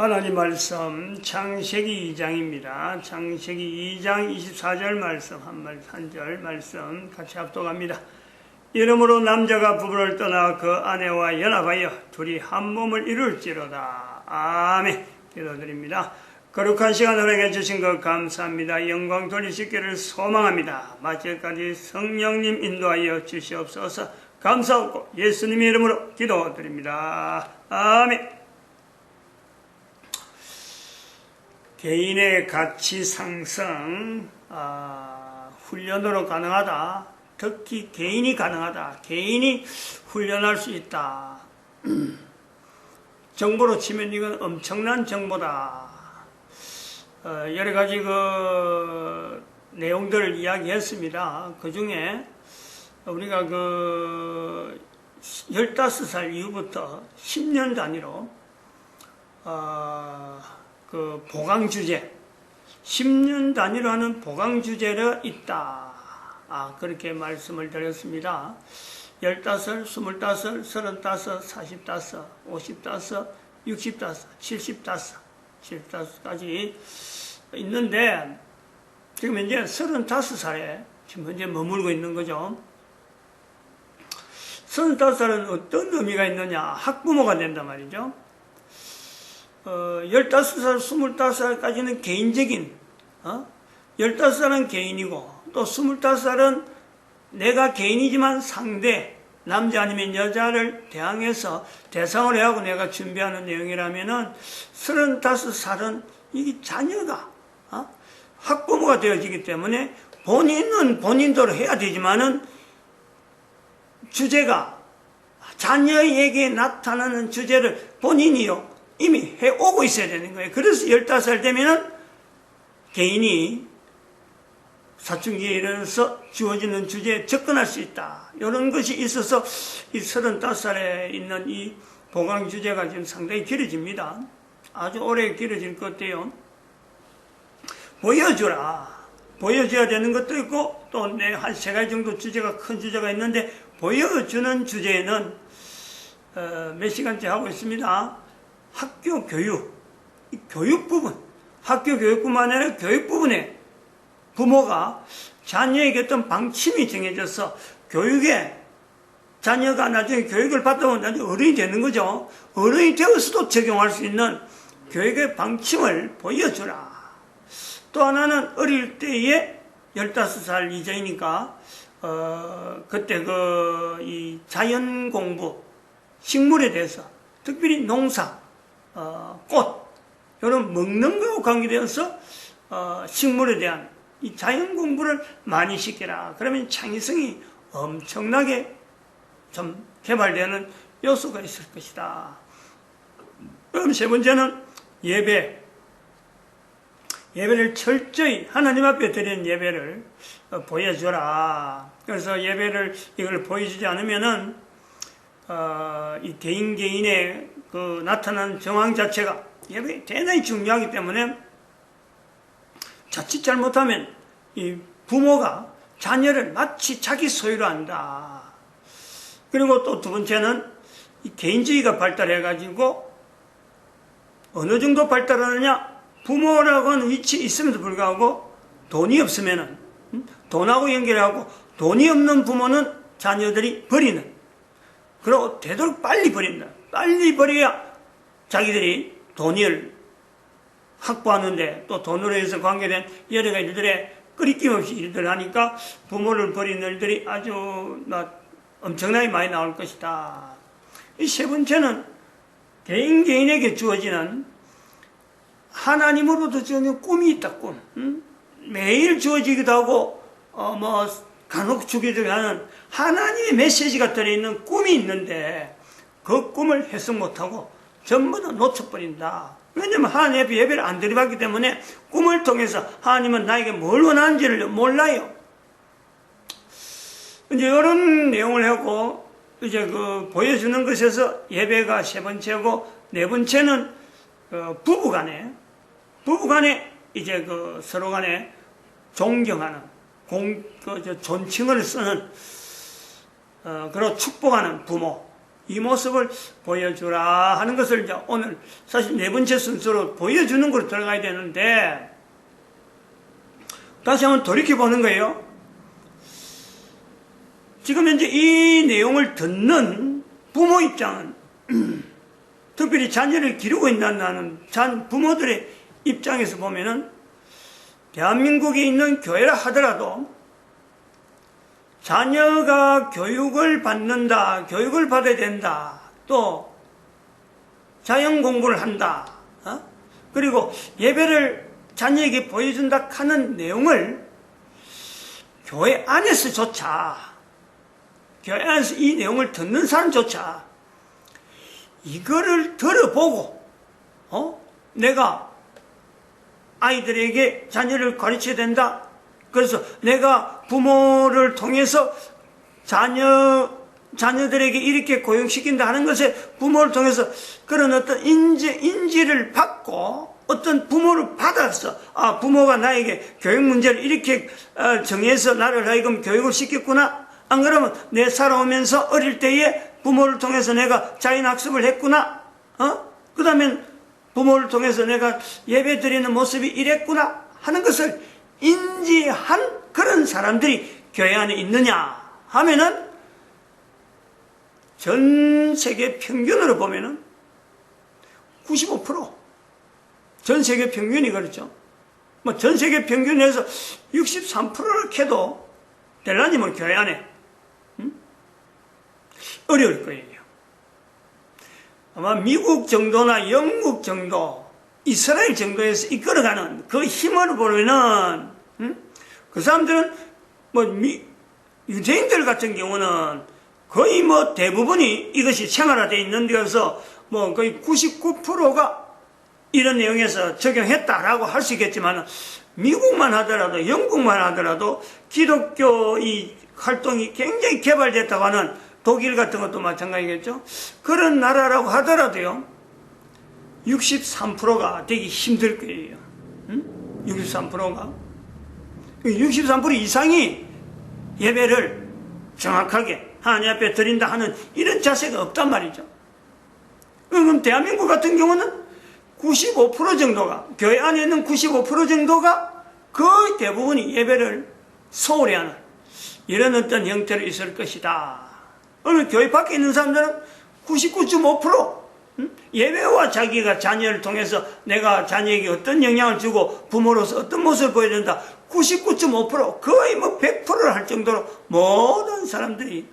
하나님 말씀 창세기 2장입니다. 창세기 2장 24절 말씀 한 절 말씀 같이 합독합니다. 이러므로 남자가 부부를 떠나 그 아내와 연합하여 둘이 한 몸을 이룰지로다. 아멘. 기도드립니다. 거룩한 시간 허락해 주신 것 감사합니다. 영광 돌리시기를 소망합니다. 마지막까지 성령님 인도하여 주시옵소서. 감사하고 예수님의 이름으로 기도드립니다. 아멘. 개인의 가치 상승 훈련으로 가능하다. 특히 개인이 가능하다. 개인이 훈련할 수 있다. 정보로 치면 이건 엄청난 정보다. 여러 가지 그 내용들을 이야기했습니다. 그 중에 우리가 그 15살 이후부터 10년 단위로 그 보강 주제, 10년 단위로 하는 보강 주제가 있다. 그렇게 말씀을 드렸습니다. 15, 25, 35, 45, 55, 65, 75까지 있는데, 지금 현재 35살에 지금 현재 머물고 있는 거죠. 35살은 어떤 의미가 있느냐? 학부모가 된단 말이죠. 15살, 25살까지는 개인적인, 15살은 개인이고, 또 25살은 내가 개인이지만 상대, 남자 아니면 여자를 대항해서 대상으로 하고 내가 준비하는 내용이라면은 35살은 이게 자녀가, 학부모가 되어지기 때문에 본인은 본인대로 해야 되지만은 주제가 자녀에게 나타나는 주제를 본인이요. 이미 해오고 있어야 되는 거예요. 그래서 15살 되면은 개인이 사춘기에 이르러서 주어지는 주제에 접근할 수 있다. 이런 것이 있어서 이 35살에 있는 이 보강 주제가 지금 상당히 길어집니다. 아주 오래 길어질 것 같아요. 보여주라. 보여줘야 되는 것도 있고 또 한 3가지 정도 주제가 큰 주제가 있는데 보여주는 주제는 몇 시간째 하고 있습니다. 학교 교육, 이 교육 부분, 학교 교육뿐만 아니라 교육 부분에 부모가 자녀에게 어떤 방침이 정해져서 교육에 자녀가 나중에 교육을 받다 보면 나중에 어른이 되는 거죠. 어른이 되어서도 적용할 수 있는 교육의 방침을 보여주라. 또 하나는 어릴 때에 15살 이전이니까 그때 이 자연 공부, 식물에 대해서 특별히 농사, 꽃, 이런 먹는 거하고 관계되어서 식물에 대한 이 자연 공부를 많이 시켜라. 그러면 창의성이 엄청나게 좀 개발되는 요소가 있을 것이다. 그럼 세 번째는 예배를 철저히 하나님 앞에 드리는 예배를 보여줘라. 그래서 예배를 이걸 보여주지 않으면은 이 개인의 그 나타나는 정황 자체가 예배에 대단히 중요하기 때문에 자칫 잘못하면 이 부모가 자녀를 마치 자기 소유로 한다. 그리고 또 두 번째는 이 개인주의가 발달해가지고 어느 정도 발달하느냐? 부모라고 하는 위치에 있음에도 불구하고 돈이 없으면은 돈하고 연결하고 돈이 없는 부모는 자녀들이 버리는. 그리고 되도록 빨리 버린다. 빨리 버려야 자기들이 돈을 확보하는데 또 돈으로 해서 관계된 여러 가지 일들에 끊임낌 없이 일들을 하니까 부모를 버리는 일들이 아주 엄청나게 많이 나올 것이다. 이 세 번째는 개인에게 주어지는 하나님으로부터 주어지는 꿈이 있다. 꿈. 매일 주어지기도 하고 간혹 주기도 하는 하나님의 메시지가 들어있는 꿈이 있는데 그 꿈을 해석 못하고 전부 다 놓쳐버린다. 왜냐하면 하나님 앞에 예배를 안 드려봤기 때문에 꿈을 통해서 하나님은 나에게 뭘 원하는지를 몰라요. 이제 이런 내용을 하고 이제 보여주는 것에서 예배가 세 번째고 네 번째는 부부간에 이제 서로 간에 존경하는 존칭을 쓰는 그리고 축복하는 부모 이 모습을 보여주라 하는 것을 이제 오늘 사실 네 번째 순서로 보여주는 걸로 들어가야 되는데, 다시 한번 돌이켜보는 거예요. 지금 현재 이 내용을 듣는 부모 입장은 특별히 자녀를 기르고 있는 부모들의 입장에서 보면은 대한민국에 있는 교회라 하더라도 자녀가 교육을 받는다, 교육을 받아야 된다, 또 자연 공부를 한다, 그리고 예배를 자녀에게 보여준다 하는 내용을 교회 안에서조차, 교회 안에서 이 내용을 듣는 사람조차 이거를 들어보고 내가 아이들에게 자녀를 가르쳐야 된다, 그래서 내가 부모를 통해서 자녀들에게 이렇게 고용시킨다 하는 것에 부모를 통해서 그런 어떤 인지를 받고 어떤 부모를 받아서 부모가 나에게 교육 문제를 이렇게 정해서 나를 하여금 교육을 시켰구나, 안 그러면 내 살아오면서 어릴 때에 부모를 통해서 내가 자연학습을 했구나, 그 다음에 부모를 통해서 내가 예배 드리는 모습이 이랬구나 하는 것을 인지한 그런 사람들이 교회 안에 있느냐 하면은 전 세계 평균으로 보면은 95%, 전 세계 평균이 그렇죠. 뭐 전 세계 평균에서 63%를 캐도 될라니 뭐 교회 안에 어려울 거예요. 아마 미국 정도나 영국 정도, 이스라엘 정도에서 이끌어가는 그 힘을 보면은 그 사람들은 유대인들 같은 경우는 거의 대부분이 이것이 생활화되어 있는 데여서 거의 99%가 이런 내용에서 적용했다라고 할 수 있겠지만, 미국만 하더라도, 영국만 하더라도 기독교 이 활동이 굉장히 개발됐다고 하는 독일 같은 것도 마찬가지겠죠. 그런 나라라고 하더라도요, 63%가 되기 힘들 거예요. 63%가. 63% 이상이 예배를 정확하게 하나님 앞에 드린다 하는 이런 자세가 없단 말이죠. 그럼 대한민국 같은 경우는 95% 정도가, 교회 안에 있는 95% 정도가 거의 대부분이 예배를 소홀히 하는 이런 어떤 형태로 있을 것이다. 오늘 교회 밖에 있는 사람들은 99.5% 예배와 자기가 자녀를 통해서 내가 자녀에게 어떤 영향을 주고 부모로서 어떤 모습을 보여준다. 99.5% 거의 100%를 할 정도로 모든 사람들이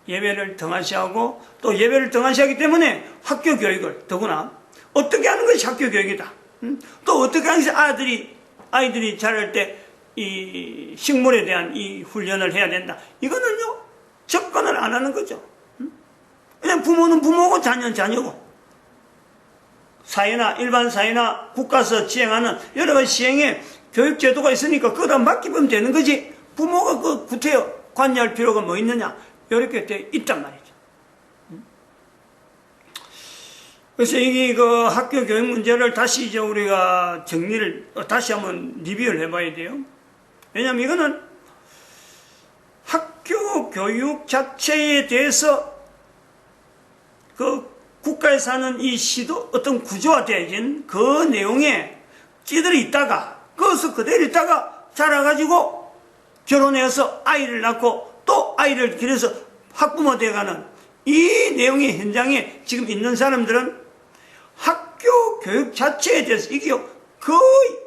예배를 등한시하고, 또 예배를 등한시하기 때문에 학교 교육을, 더구나 어떻게 하는 것이 학교 교육이다. 또 어떻게 하는 것이 아이들이 자랄 때 이 식물에 대한 이 훈련을 해야 된다. 이거는요, 접근을 안 하는 거죠. 그냥 부모는 부모고 자녀는 자녀고, 사회나 일반 사회나 국가에서 지행하는 여러 가지 시행에 교육 제도가 있으니까 그거다 맡기면 되는 거지, 부모가 그 구태여 관여할 필요가 뭐 있느냐, 이렇게 돼 있단 말이죠. 그래서 이 학교 교육 문제를 다시 이제 우리가 정리를 다시 한번 리뷰를 해봐야 돼요. 왜냐하면 이거는 학교 교육 자체에 대해서 그 국가에서 하는 이 시도 어떤 구조화되어진 그 내용에 찌들어 있다가, 그것을 그대로 있다가 자라가지고 결혼해서 아이를 낳고 또 아이를 기르서 학부모 되어가는 이 내용의 현장에 지금 있는 사람들은 학교 교육 자체에 대해서 이게 거의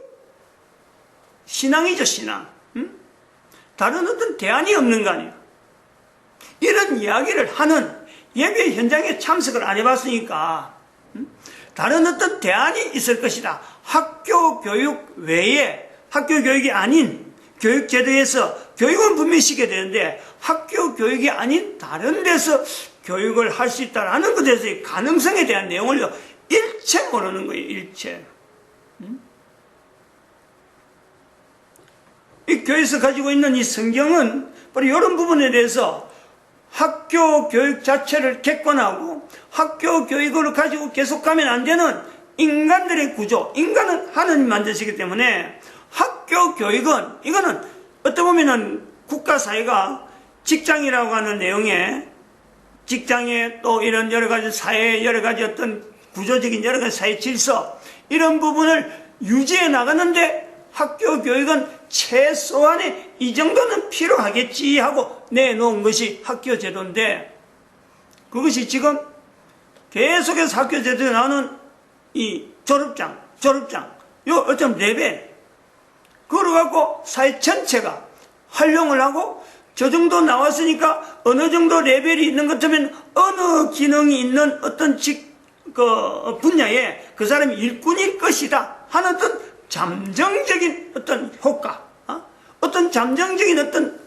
신앙이죠, 신앙. 다른 어떤 대안이 없는 거 아니에요. 이런 이야기를 하는 예배 현장에 참석을 안 해봤으니까 다른 어떤 대안이 있을 것이다. 학교 교육 외에, 학교 교육이 아닌 교육 제도에서 교육은 분명히 시켜야 되는데 학교 교육이 아닌 다른 데서 교육을 할 수 있다는 것에 대해서의 가능성에 대한 내용을 일체 모르는 거예요, 일체. 이 교회에서 가지고 있는 이 성경은 바로 이런 부분에 대해서 학교 교육 자체를 객관하고 학교 교육을 가지고 계속가면 안 되는 인간들의 구조, 인간은 하나님 만드시기 때문에 학교 교육은, 이거는 어떻게 보면은 국가 사회가 직장이라고 하는 내용에 직장에 또 이런 여러 가지 사회의 여러 가지 어떤 구조적인 여러 가지 사회 질서 이런 부분을 유지해 나가는데 학교 교육은 최소한의 이 정도는 필요하겠지 하고 내놓은 것이 학교 제도인데 그것이 지금 계속해서 학교 제도에 나오는 이 졸업장, 요 어떤 레벨 그걸 갖고 사회 전체가 활용을 하고 저 정도 나왔으니까 어느 정도 레벨이 있는 것 같으면 어느 기능이 있는 어떤 분야에 그 사람이 일꾼일 것이다 하는 어떤 잠정적인 어떤 효과, 어떤 잠정적인 어떤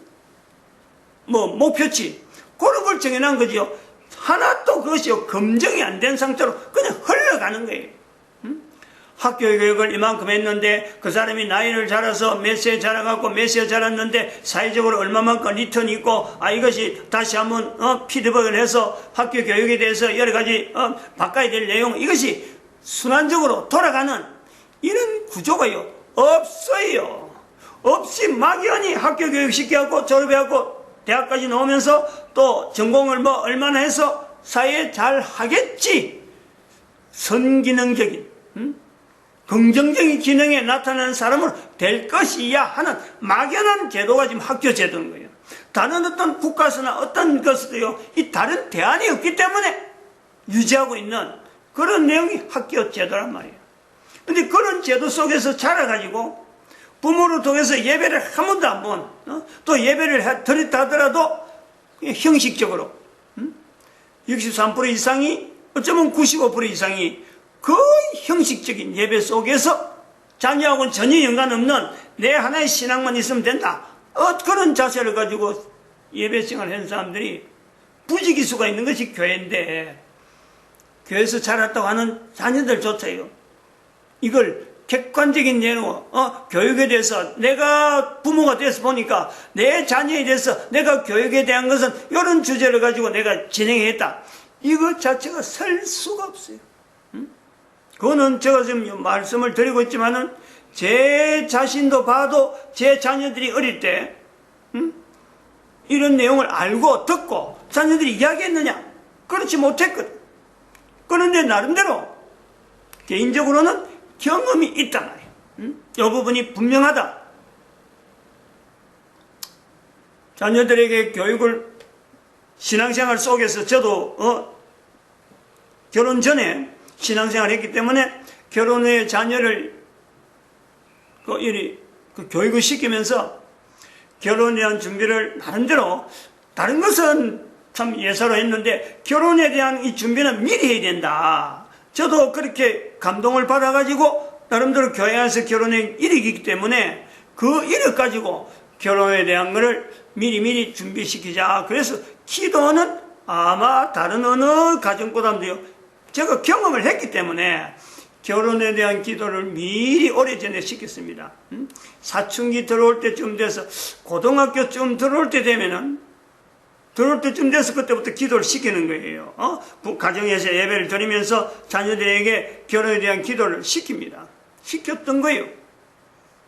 목표치 그런 걸 정해놓은 거지요. 하나도 그것이 검증이 안 된 상태로 그냥 흘러가는 거예요. 학교 교육을 이만큼 했는데 그 사람이 나이를 자라서 몇 세에 자라갖고 몇 세에 자랐는데 사회적으로 얼마만큼 리턴이 있고 이것이 다시 한번 피드백을 해서 학교 교육에 대해서 여러 가지 바꿔야 될 내용 이것이 순환적으로 돌아가는 이런 구조가요 없어요. 없이 막연히 학교 교육 시켜갖고 졸업해갖고 대학까지 나오면서 또 전공을 얼마나 해서 사회에 잘 하겠지 선기능적인 긍정적인 기능에 나타나는 사람으로 될 것이야 하는 막연한 제도가 지금 학교 제도인 거예요. 다른 어떤 국가서나 어떤 것도요, 이 다른 대안이 없기 때문에 유지하고 있는 그런 내용이 학교 제도란 말이에요. 근데 그런 제도 속에서 자라가지고 부모를 통해서 예배를 한 번도 안 본, 또 예배를 드렸다 하더라도 형식적으로 63% 이상이 어쩌면 95% 이상이 거의 형식적인 예배 속에서 자녀하고는 전혀 연관없는 내 하나의 신앙만 있으면 된다. 그런 자세를 가지고 예배 생활을 하는 사람들이 부지기수가 있는 것이 교회인데 교회에서 자랐다고 하는 자녀들조차요. 이걸 객관적인 예로 교육에 대해서 내가 부모가 돼서 보니까 내 자녀에 대해서 내가 교육에 대한 것은 이런 주제를 가지고 내가 진행했다. 이것 자체가 설 수가 없어요. 그거는 제가 지금 말씀을 드리고 있지만은 제 자신도 봐도 제 자녀들이 어릴 때 이런 내용을 알고 듣고 자녀들이 이야기했느냐? 그렇지 못했거든. 그런데 나름대로 개인적으로는 경험이 있단 말이에요. 이 부분이 분명하다. 자녀들에게 교육을 신앙생활 속에서 저도 결혼 전에 신앙생활을 했기 때문에 결혼 후에 자녀를 교육을 시키면서 결혼에 대한 준비를 나름대로 다른 것은 참 예사로 했는데 결혼에 대한 이 준비는 미리 해야 된다. 저도 그렇게 감동을 받아가지고 나름대로 교회 안에서 결혼에 이르기 때문에 그 이력 가지고 결혼에 대한 것을 미리미리 준비시키자. 그래서 기도는 아마 다른 어느 가정보다도요. 제가 경험을 했기 때문에 결혼에 대한 기도를 미리 오래전에 시켰습니다. 사춘기 들어올 때쯤 돼서 고등학교쯤 들어올 때 되면은 들어올 때쯤 돼서 그때부터 기도를 시키는 거예요. 가정에서 예배를 드리면서 자녀들에게 결혼에 대한 기도를 시킵니다. 시켰던 거예요.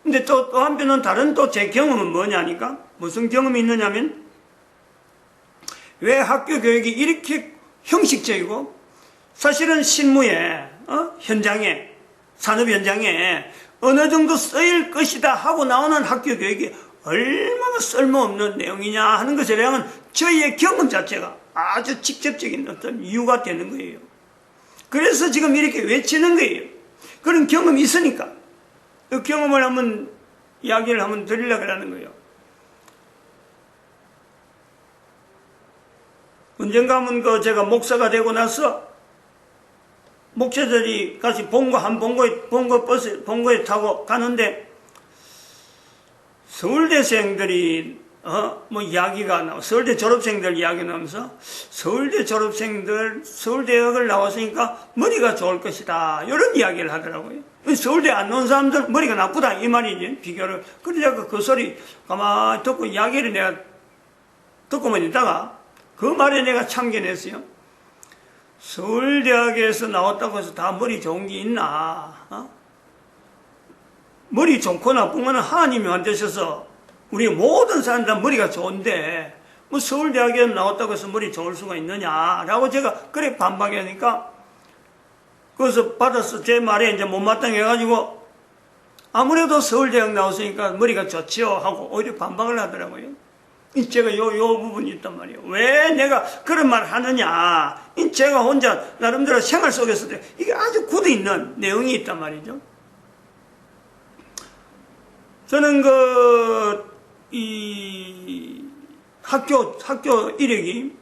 근데 또 한편은 다른 또 제 경험은 뭐냐니까? 무슨 경험이 있느냐면 왜 학교 교육이 이렇게 형식적이고 사실은 실무에 현장에 산업 현장에 어느 정도 쓰일 것이다 하고 나오는 학교 교육이 얼마나 쓸모없는 내용이냐 하는 것에 대한 저희의 경험 자체가 아주 직접적인 어떤 이유가 되는 거예요. 그래서 지금 이렇게 외치는 거예요. 그런 경험이 있으니까 그 경험을 한번 이야기를 한번 드리려고 하는 거예요. 언젠가 한번 제가 목사가 되고 나서 목사들이 같이 본거에 타고 가는데 서울대생들이 이야기가 나와 서울대 졸업생들 이야기 나오면서 서울대 졸업생들 서울대학을 나왔으니까 머리가 좋을 것이다 이런 이야기를 하더라고요. 서울대 안 나온 사람들 머리가 나쁘다 이 말이지 비교를. 그러다가 그 소리 가만히 듣고 이야기를 내가 듣고만 있다가 그 말에 내가 참견했어요. 서울대학에서 나왔다고 해서 다 머리 좋은 게 있나? 머리 좋고 나쁜 거는 하나님이 만드셔서 우리 모든 사람 다 머리가 좋은데 뭐 서울대학에 나왔다고 해서 머리 좋을 수가 있느냐라고 제가 그래 반박하니까 그래서 받아서 제 말에 이제 못마땅해가지고 아무래도 서울대학 나왔으니까 머리가 좋지요 하고 오히려 반박을 하더라고요. 제가 요 부분이 있단 말이에요. 왜 내가 그런 말 하느냐. 제가 혼자 나름대로 생활 속에서도 이게 아주 굳어 있는 내용이 있단 말이죠. 저는 이 학교 이력이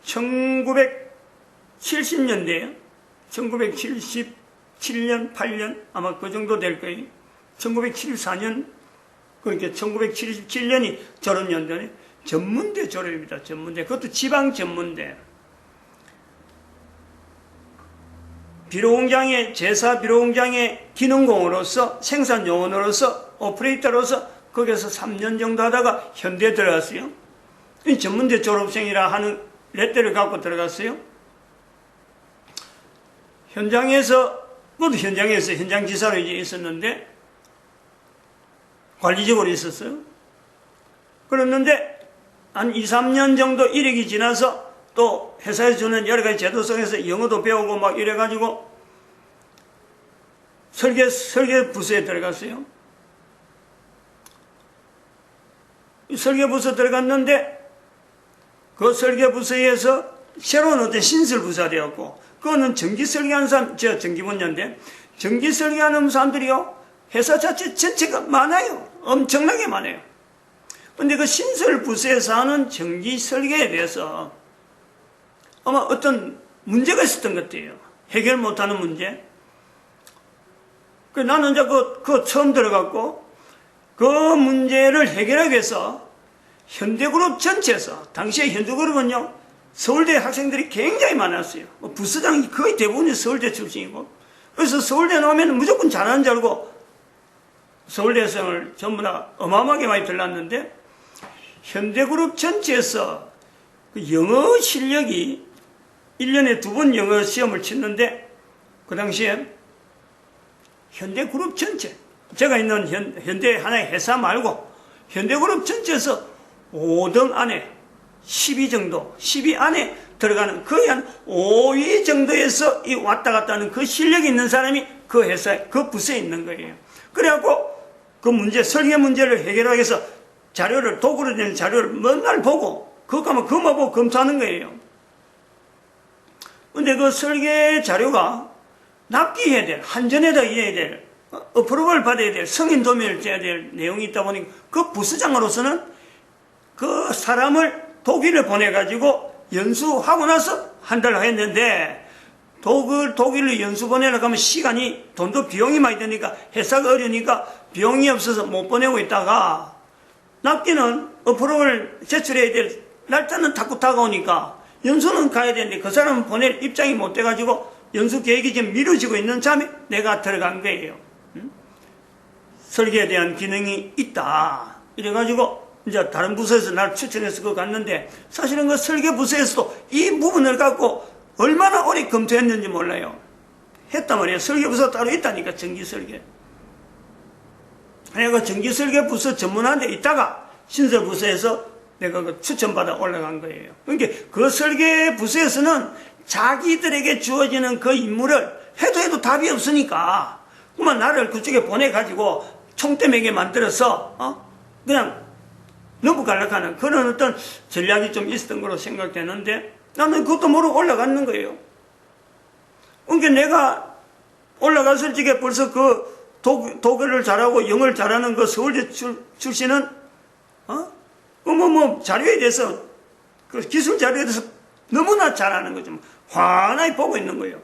1970년대, 1977년, 8년 아마 그 정도 될 거예요. 1974년, 그러니까 1977년이 졸업연도네. 전문대 졸업입니다. 전문대. 그것도 지방 전문대. 비료공장의, 제사 비료공장의 기능공으로서, 생산요원으로서, 오퍼레이터로서 거기서 3년 정도 하다가 현대에 들어갔어요. 전문대 졸업생이라 하는 레터를 갖고 들어갔어요. 현장에서, 그것도 현장에서 현장지사로 이제 있었는데, 관리직으로 있었어요. 그랬는데, 한 2, 3년 정도 이력이 지나서 또 회사에서 주는 여러 가지 제도 속에서 영어도 배우고 막 이래가지고 설계 부서에 들어갔어요. 설계 부서 들어갔는데 그 설계 부서에서 새로운 어떤 신설 부서가 되었고 그거는 전기 설계하는 사람, 제가 전기분야인데 전기 설계하는 사람들이요 회사 전체가 많아요. 엄청나게 많아요. 근데 그 신설 부서에서 하는 전기 설계에 대해서 아마 어떤 문제가 있었던 것 같아요. 해결 못하는 문제. 나는 이제 그 처음 들어갔고, 그 문제를 해결하기 위해서 현대그룹 전체에서, 당시에 현대그룹은요, 서울대 학생들이 굉장히 많았어요. 부서장이 거의 대부분이 서울대 출신이고, 그래서 서울대 나오면 무조건 잘하는 줄 알고, 서울대생을 전부 다 어마어마하게 많이 들렀는데, 현대그룹 전체에서 그 영어 실력이 1년에 2번 영어 시험을 치는데 그 당시에 현대그룹 전체 제가 있는 현대 하나의 회사 말고 현대그룹 전체에서 5등 안에 10위 정도 10위 안에 들어가는 거의 한 5위 정도에서 이 왔다 갔다 하는 그 실력이 있는 사람이 그 회사에 그 부서에 있는 거예요. 그래갖고 그 문제 설계 문제를 해결하기 위해서 자료를 도구로 된 자료를 맨날 보고 그거 가면 그것만 보고 검토하는 거예요. 근데 그 설계 자료가 납기해야 될, 한전에다 해야 될, 어프로벌 받아야 될, 승인 도면을 째야 될 내용이 있다 보니까 그 부서장으로서는 그 사람을 독일을 보내가지고 연수하고 나서 한 달 했는데 독일로 연수 보내려고 하면 시간이, 돈도 비용이 많이 드니까 회사가 어려우니까 비용이 없어서 못 보내고 있다가 납기는 어프로벌 제출해야 될 날짜는 자꾸 다가오니까 연수는 가야 되는데 그 사람은 보낼 입장이 못 돼가지고 연수 계획이 지금 미뤄지고 있는 참에 내가 들어간 거예요. 설계에 대한 기능이 있다. 이래가지고 이제 다른 부서에서 날 추천해서 그거 갔는데 사실은 그 설계 부서에서도 이 부분을 갖고 얼마나 오래 검토했는지 몰라요. 했단 말이에요. 설계 부서 따로 있다니까, 전기 설계. 내가 전기 설계 부서 전문한데 있다가 신설 부서에서 내가 그 추천받아 올라간 거예요. 그러니까 그 설계 부서에서는 자기들에게 주어지는 그 임무를 해도 답이 없으니까 그만 나를 그쪽에 보내가지고 총대매게 만들어서 그냥 넘어가려고 그런 어떤 전략이 좀 있었던 걸로 생각되는데 나는 그것도 모르고 올라가는 거예요. 그러니까 내가 올라갔을 적에 벌써 그 독일을 잘하고 영어를 잘하는 그 서울대 출신은 자료에 대해서, 그 기술 자료에 대해서 너무나 잘하는 거죠. 환하게 보고 있는 거예요.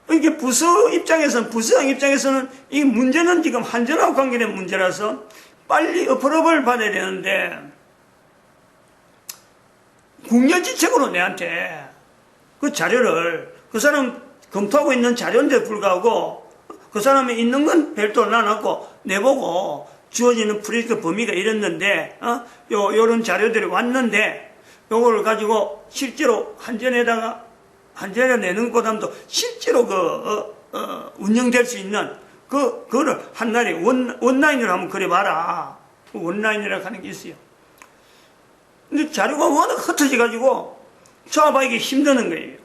그러니까 부서장 입장에서는 이 문제는 지금 한전하고 관계된 문제라서 빨리 어프로벌 받아야 되는데, 국려지책으로 내한테 그 자료를, 그 사람 검토하고 있는 자료인데 불구하고 그 사람이 있는 건 별도로 놔놓고 내보고 주어지는 프로젝트 범위가 이랬는데, 요런 자료들이 왔는데, 요거를 가지고 실제로 한전에다 내는 것보다도 실제로 운영될 수 있는, 그거를 한날에 원라인으로 한번 그려봐라. 원라인이라고 하는 게 있어요. 근데 자료가 워낙 흩어져가지고 조합하기 힘드는 거예요.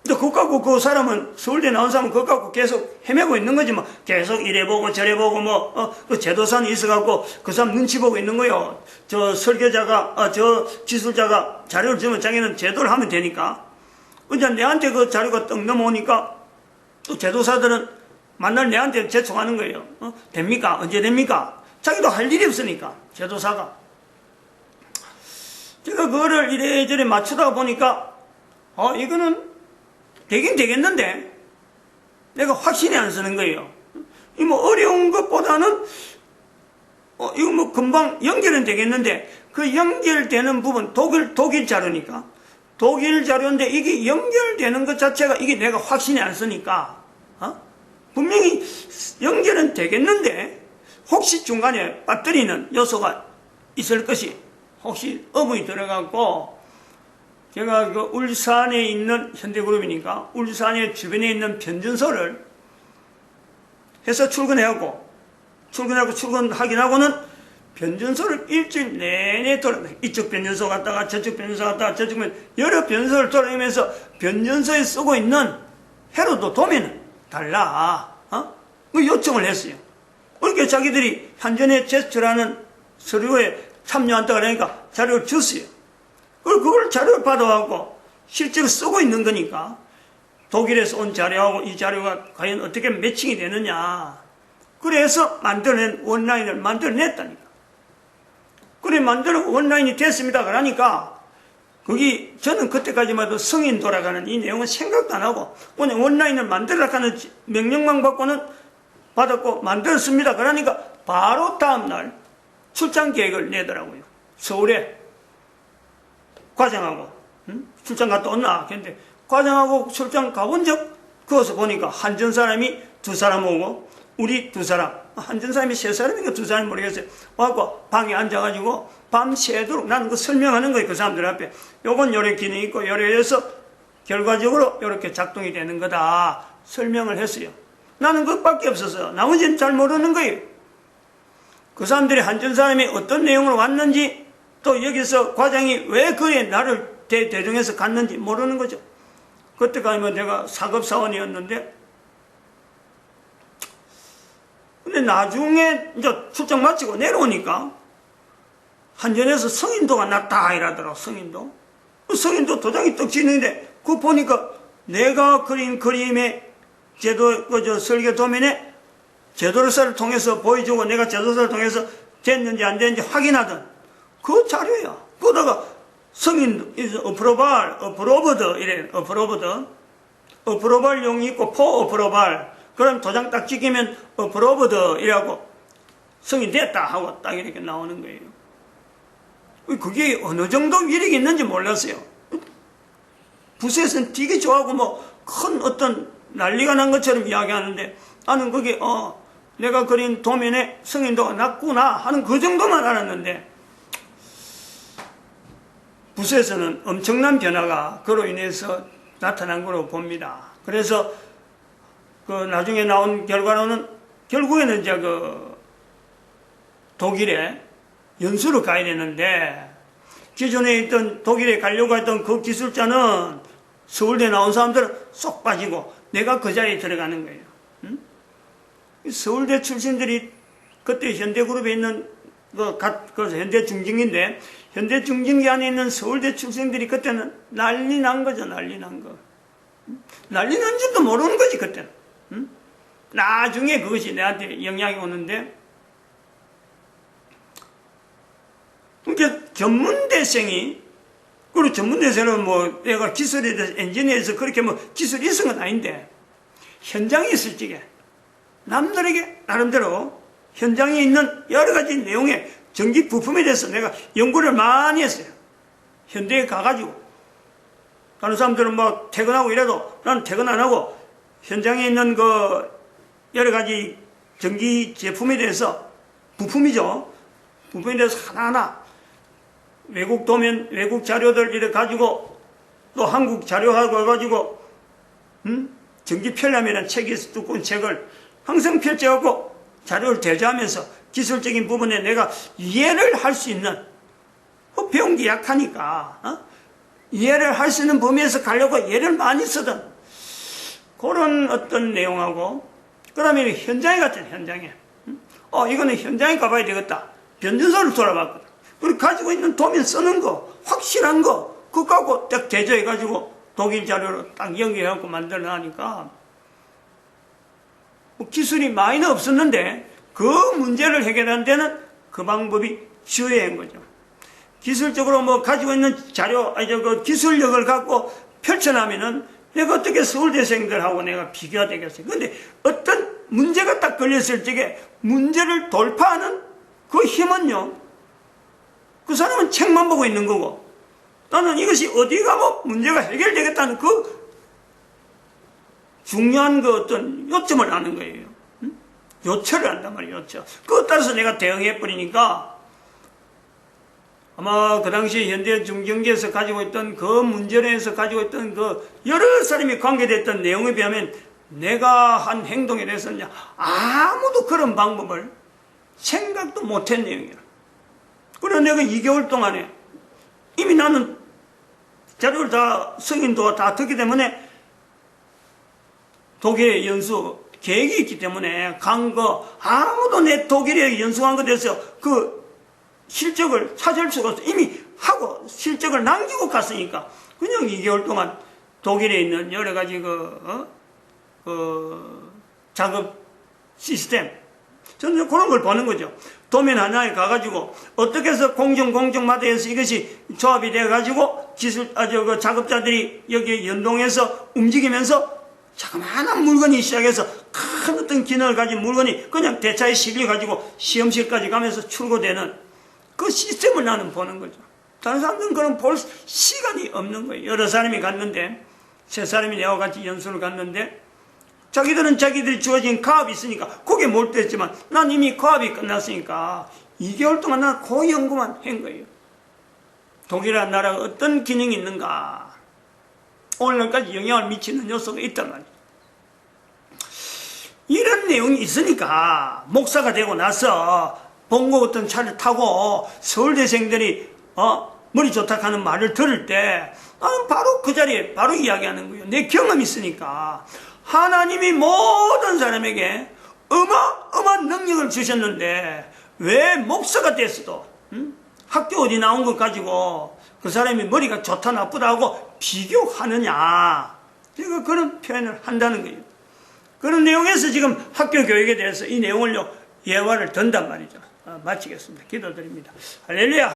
근데 그거 갖고 그 사람은, 서울대 나온 사람은 그거 갖고 계속 헤매고 있는 거지 뭐. 계속 이래보고 저래보고 뭐, 그 제도사는 있어갖고 그 사람 눈치 보고 있는 거요. 저 설계자가, 저 기술자가 자료를 주면 자기는 제도를 하면 되니까. 근데 내한테 그 자료가 떡 넘어오니까 또 제도사들은 만날 내한테 제청하는 거예요. 됩니까? 언제 됩니까? 자기도 할 일이 없으니까, 제도사가. 제가 그거를 이래저래 맞추다 보니까, 이거는 되긴 되겠는데, 내가 확신이 안 서는 거예요. 이 뭐 어려운 것보다는, 이거 뭐 금방 연결은 되겠는데, 그 연결되는 부분, 독일 자료니까, 독일 자료인데 이게 연결되는 것 자체가 이게 내가 확신이 안 서니까, 분명히 연결은 되겠는데, 혹시 중간에 빠뜨리는 요소가 있을 것이, 혹시 어음이 들어갔고, 제가 그 울산에 있는 현대그룹이니까 울산의 주변에 있는 변전소를 해서 출근하고 출근하기나고는 변전소를 일주일 내내 이쪽 변전소 갔다가 저쪽 변전소 갔다가 저쪽 여러 변전소를 돌아다니면서 변전소에 쓰고 있는 회로도 도면은 달라. 그 요청을 했어요. 그렇게 자기들이 한전에 제출하는 서류에 참여한다 그러니까 자료를 줬어요. 그걸 자료를 받아갖고 실제로 쓰고 있는 거니까 독일에서 온 자료하고 이 자료가 과연 어떻게 매칭이 되느냐. 그래서 만들어낸 원라인을 만들어냈다니까. 그래 만들어 원라인이 됐습니다. 그러니까 거기 저는 그때까지만 해도 성인 돌아가는 이 내용은 생각도 안 하고 그냥 원라인을 만들어라 하는 명령만 받았고 만들었습니다. 그러니까 바로 다음날 출장 계획을 내더라고요. 서울에 과장하고 출장 갔다 왔나? 근데 과장하고 출장 가본 거기서 보니까 한전 사람이 2사람 오고 우리 2사람, 한전 사람이 3사람인가 2사람이 모르겠어요. 와갖고 방에 앉아가지고 밤새도록 나는 그 설명하는 거예요. 그 사람들 앞에. 요건 요래 기능이 있고 요래 해서 결과적으로 요렇게 작동이 되는 거다. 설명을 했어요. 나는 그것밖에 없어서 나머지는 잘 모르는 거예요. 그 사람들이 한전 사람이 어떤 내용으로 왔는지 또 여기서 과장이 왜 그에 나를 대정해서 갔는지 모르는 거죠. 그때까지만 내가 사급사원이었는데 근데 나중에 이제 출장 마치고 내려오니까 한전에서 성인도가 났다 이러더라고. 성인도 도장이 떡 지는데 그거 보니까 내가 그린 그림의 설계 도면에 제도사를 통해서 보여주고 내가 제도사를 통해서 됐는지 안 됐는지 확인하던 그 자료야. 그러다가 성인, 어프로버드, 이래, 어프로벌용이 있고, 어프로벌. 그럼 도장 딱 찍히면 어프로버드, 이라고 성인 됐다 하고 딱 이렇게 나오는 거예요. 그게 어느 정도 위력이 있는지 몰랐어요. 부서에서는 되게 좋아하고 큰 어떤 난리가 난 것처럼 이야기하는데 나는 그게, 내가 그린 도면에 성인도가 났구나 하는 그 정도만 알았는데 부서에서는 엄청난 변화가 그로 인해서 나타난 걸로 봅니다. 그래서 그 나중에 나온 결과로는 결국에는 이제 그 독일에 연수를 가야 되는데 기존에 있던 독일에 가려고 했던 그 기술자는 서울대 나온 사람들은 쏙 빠지고 내가 그 자리에 들어가는 거예요. 서울대 출신들이 그때 현대그룹에 있는 그 현대중증인데 현대중증기 안에 있는 서울대 출신들이 그때는 난리 난 거죠. 난리 난 거. 난리 난 줄도 모르는 거지 그때는. 나중에 그것이 내한테 영향이 오는데 그러니까 전문대생이 그리고 전문대생은 내가 기술에 대해서 엔지니어에서 그렇게 기술이 있은 건 아닌데 현장에 있을 적에 남들에게 나름대로 현장에 있는 여러 가지 내용의 전기 부품에 대해서 내가 연구를 많이 했어요. 현대에 가가지고. 다른 사람들은 퇴근하고 이래도 나는 퇴근 안 하고 현장에 있는 그 여러 가지 전기 제품에 대해서 부품이죠. 부품에 대해서 하나하나 외국 도면, 외국 자료들 이렇게 가지고 또 한국 자료하고 해가지고 전기 편람이라는 책이 있어. 두꺼운 책을 항상 펼쳐갖고 자료를 대조하면서 기술적인 부분에 내가 이해를 할 수 있는 배운 게 약하니까 이해를 할 수 있는 범위에서 가려고 예를 많이 쓰던 그런 어떤 내용하고, 그 다음에 현장에 갔잖아요. 현장에. 이거는 현장에 가봐야 되겠다. 변전소를 돌아봤거든. 그리고 가지고 있는 도면 쓰는 거, 확실한 거, 그거 갖고 딱 대조해가지고 독일 자료로 딱 연결해갖고 만들어나니까 뭐 기술이 많이는 없었는데 그 문제를 해결하는 데는 그 방법이 주요한 거죠. 기술적으로 뭐 가지고 있는 자료, 그 기술력을 갖고 펼쳐나면은 내가 어떻게 서울대생들하고 내가 비교가 되겠어요. 근데 어떤 문제가 딱 걸렸을 적에 문제를 돌파하는 그 힘은요, 그 사람은 책만 보고 있는 거고, 나는 이것이 어디 가면 문제가 해결되겠다는 그 중요한 그 어떤 요점을 아는 거예요. 요철을 안단 말이에요, 요철. 그것 따라서 내가 대응해버리니까 아마 그 당시 현대 중경제에서 가지고 있던 그 문제에서 가지고 있던 그 여러 사람이 관계됐던 내용에 비하면 내가 한 행동에 대해서는 아무도 그런 방법을 생각도 못한 내용이야. 그래서 내가 2개월 동안에 이미 나는 자료를 다 승인도 다 듣기 때문에 독일에 연수 계획이 있기 때문에 간 거 아무도 내 독일에 연수한 것에 대해서 그 실적을 찾을 수가 없어. 이미 하고 실적을 남기고 갔으니까 그냥 2개월 동안 독일에 있는 여러 가지 작업 시스템, 저는 그런 걸 보는 거죠. 도면 하나에 가가지고 어떻게 해서 공정마다 해서 이것이 조합이 돼가지고 그 작업자들이 여기에 연동해서 움직이면서 자그마한 물건이 시작해서 큰 어떤 기능을 가진 물건이 그냥 대차에 실려가지고 시험실까지 가면서 출고되는 그 시스템을 나는 보는 거죠. 다른 사람들은 그런 볼 시간이 없는 거예요. 여러 사람이 갔는데, 세 사람이 내와 같이 연수를 갔는데, 자기들은 자기들이 주어진 과업이 있으니까 거기에 몰두했지만 난 이미 과업이 끝났으니까 2개월 동안 난 그 연구만 한 거예요. 독일이라는 나라가 어떤 기능이 있는가, 오늘날까지 영향을 미치는 요소가 있단 말이에요. 이런 내용이 있으니까 목사가 되고 나서 봉고 어떤 차를 타고 서울대생들이 머리 좋다 하는 말을 들을 때 나는 바로 그 자리에 바로 이야기하는 거예요. 내 경험이 있으니까. 하나님이 모든 사람에게 어마어마한 능력을 주셨는데 왜 목사가 됐어도 학교 어디 나온 것 가지고 그 사람이 머리가 좋다 나쁘다 하고 비교하느냐, 제가 그런 표현을 한다는 거예요. 그런 내용에서 지금 학교 교육에 대해서 이 내용을 예화를 든단 말이죠. 마치겠습니다. 기도드립니다. 할렐루야.